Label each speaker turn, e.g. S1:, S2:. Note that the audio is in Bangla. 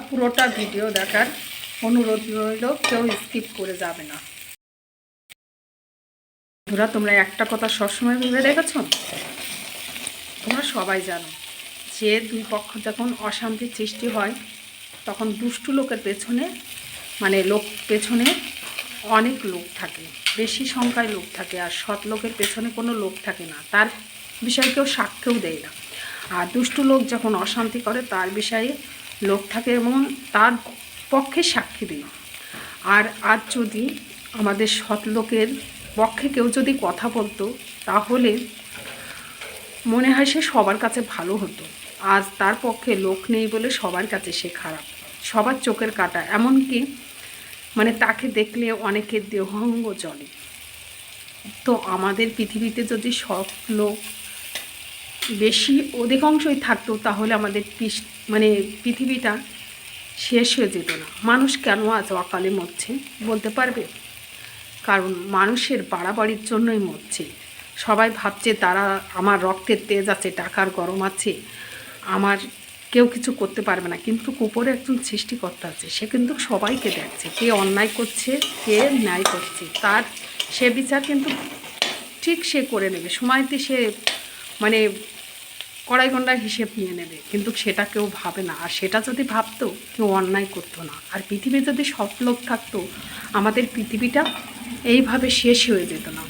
S1: পুরোটা ভিডিও দেখার অনুরোধ রইল, কেউ স্কিপ করে যাবে না। বন্ধুরা, তোমরা একটা কথা সবসময় ভেবে দেখেছ, তোমরা সবাই জানো যে দুই পক্ষ যখন অশান্তির সৃষ্টি হয় তখন দুষ্টু লোকের পেছনে পেছনে অনেক লোক থাকে, বেশি সংখ্যায় লোক থাকে, আর সৎ লোকের পেছনে কোনো লোক থাকে না, তার বিষয়ে কেউ সাক্ষ্যও দেয় না। আর দুষ্টু লোক যখন অশান্তি করে তার বিষয়ে লোক থাকে এবং তার পক্ষে সাক্ষী দেয়। আর আজ যদি আমাদের সৎ লোকের পক্ষে কেউ যদি কথা বলতো তাহলে মনে হয় সে সবার কাছে ভালো হতো। আজ তার পক্ষে লোক নেই বলে সবার কাছে সে খারাপ, সবার চোখের কাঁটা, এমনকি তাকে দেখলে অনেকের দেহাঙ্গ জ্বলে। তো আমাদের পৃথিবীতে যদি সব লোক বেশি অধিকাংশই থাকতো তাহলে আমাদের পৃথিবীটা শেষ হয়ে যেত না। মানুষ কেন আজ অকালে মরছে বলতে পারবে? কারণ মানুষের বাড়াবাড়ির জন্যই মরছে। সবাই ভাবছে তারা আমার রক্তের তেজ আছে, টাকার গরম আছে, আমার কেউ কিছু করতে পারবে না। কিন্তু উপরে একজন সৃষ্টিকর্তা আছে, সে কিন্তু সবাইকে দেখছে, কে অন্যায় করছে কে ন্যায় করছে, তার সে বিচার কিন্তু ঠিক সে করে নেবে। সময়তে সে কড়াই গন্ডার হিসেব নিয়ে নেবে, কিন্তু সেটা কেউ ভাবে না। আর সেটা যদি ভাবতো কেউ অন্যায় করতো না। আর পৃথিবী যদি সব লোক থাকতো আমাদের পৃথিবীটা এইভাবে শেষ হয়ে যেত না।